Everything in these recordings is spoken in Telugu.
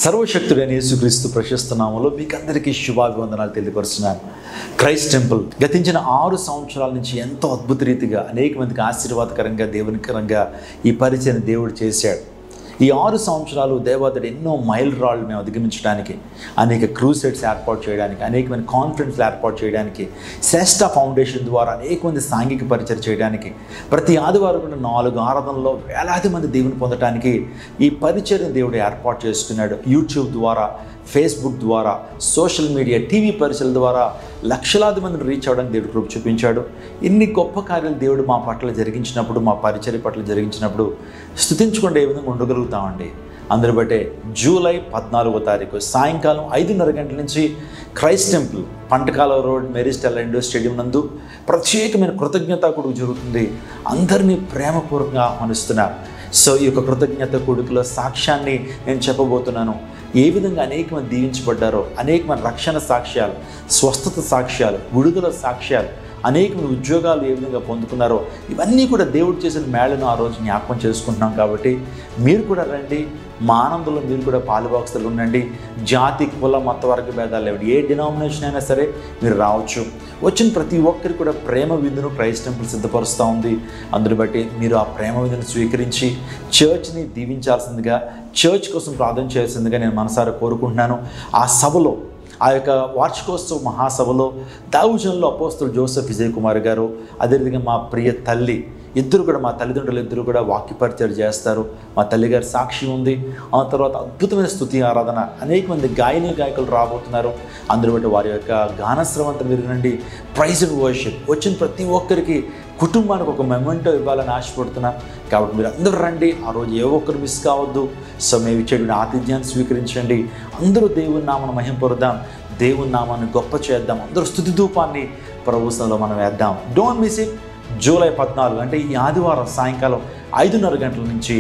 సర్వశక్తుడైన యేసుక్రీస్తు ప్రశస్త నామములో మీకందరికీ శుభాభివందనాలు తెలియపరుస్తున్నాను. క్రైస్ట్ టెంపుల్ గతించిన 6 సంవత్సరాల నుంచి ఎంతో అద్భుత రీతిగా అనేక మందికి ఆశీర్వాదకరంగా దేవునికరంగా ఈ పరిచయం దేవుడు చేశాడు. ఈ 6 సంవత్సరాలు దేవతడు ఎన్నో మైల్ రాళ్ళు మేము అధిగమించడానికి, అనేక క్రూసైడ్స్ ఏర్పాటు చేయడానికి, అనేకమైన కాన్ఫరెన్స్లు ఏర్పాటు చేయడానికి, శ్రేష్ఠ ఫౌండేషన్ ద్వారా అనేక మంది సాంఘిక పరిచయం చేయడానికి, ప్రతి ఆదివారం కూడా 4 ఆరాధనలో వేలాది మంది దేవుని పొందడానికి ఈ పరిచయం దేవుడు ఏర్పాటు చేసుకున్నాడు. యూట్యూబ్ ద్వారా, ఫేస్బుక్ ద్వారా, సోషల్ మీడియా, టీవీ పరిచయాల ద్వారా లక్షలాది మందిని రీచ్ అవ్వడానికి దేవుడు కృప చూపించాడు. ఇన్ని గొప్ప కార్యాలు దేవుడు మా పట్ల జరిగించినప్పుడు, మా పరిచర్య పట్ల జరిగించినప్పుడు స్తుతించుకుంటే ఏ విధంగా ఉండగలుగుతామండి. అందరి బట్టే జూలై 14వ తారీఖు సాయంకాలం 5:30 గంటల నుంచి Christ temple Pantakala road Mary Stella indoor stadium నందు ప్రత్యేకమైన కృతజ్ఞతా కూడుకు జరుగుతుంది. అందరినీ ప్రేమపూర్వకంగా ఆహ్వానిస్తున్నారు. సో ఈ యొక్క కృతజ్ఞత కూడుకులో సాక్ష్యాన్ని నేను చెప్పబోతున్నాను. ఏ విధంగా అనేక మంది దీవించబడ్డారో, అనేకమైన రక్షణ సాక్ష్యాలు, స్వస్థత సాక్ష్యాలు, విడుదల సాక్ష్యాలు, అనేకమైన ఉద్యోగాలు ఏ విధంగా పొందుకున్నారో ఇవన్నీ కూడా దేవుడు చేసిన మేళను ఆ రోజు జ్ఞాపకం చేసుకుంటున్నాం. కాబట్టి మీరు కూడా రండి, మా ఆనందంలో మీరు కూడా పాలుభాగస్తులు ఉండండి. జాతి, కుల, మత వర్గ భేదాలు లేవండి, ఏ డినామినేషన్ అయినా సరే మీరు రావచ్చు. వచ్చిన ప్రతి ఒక్కరికి కూడా ప్రేమ విందును క్రైస్ట్ టెంపుల్ సిద్ధపరుస్తూ ఉంది. అందుని బట్టి మీరు ఆ ప్రేమ విందును స్వీకరించి చర్చ్ని దీవించాల్సిందిగా, చర్చ్ కోసం ప్రార్థన చేయాల్సిందిగా నేను మనసారా కోరుకుంటున్నాను. ఆ సభలో, ఆ యొక్క వార్షికోత్సవ మహాసభలో దావుజన్లో అపోస్తలుడు జోసెఫ్ విజయ్ కుమార్ గారు, అదేవిధంగా మా ప్రియ తల్లి ఇద్దరు కూడా, మా తల్లిదండ్రులు ఇద్దరు కూడా వాక్య పరిచయం చేస్తారు. మా తల్లిగారి సాక్షి ఉంది. ఆ తర్వాత అద్భుతమైన స్తుతి ఆరాధన, అనేక మంది గాయకులు రాబోతున్నారు. అందరూ బట్టి వారి యొక్క గానశ్రవంతం వినండి. ప్రైజ్ అండ్ వర్షిప్ వచ్చిన ప్రతి ఒక్కరికి కుటుంబానికి ఒక మెమెంటో ఇవ్వాలని ఆశపడుతున్నాను. కాబట్టి మీరు అందరూ రండి. ఆ రోజు ఏ ఒక్కరు మిస్ కావద్దు. సో మేము ఇచ్చేటువంటి ఆతిథ్యాన్ని స్వీకరించండి. అందరూ దేవుని నామను మహింపరుద్దాం, దేవుని నామాన్ని గొప్ప చేద్దాం. అందరూ స్తుతి ధూపాన్ని ప్రభుత్వంలో మనం వేద్దాం. Don't miss it. జూలై 14 అంటే ఈ ఆదివారం సాయంకాలం 5:30 గంటల నుంచి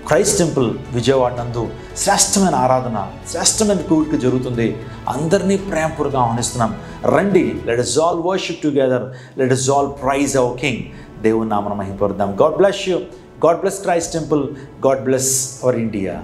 క్రైస్ట్ టెంపుల్ విజయవాడ నందు శ్రేష్టమైన ఆరాధన, శ్రేష్టమైన కూడిక జరుగుతుంది. అందరినీ ప్రేమపూర్వకంగా ఆహ్వానిస్తున్నాం. రండి. Let us all worship together. Let us all praise our King. దేవుని నామమున మహిమపరుద్దాం. God bless you. God bless Christ Temple. God bless our India.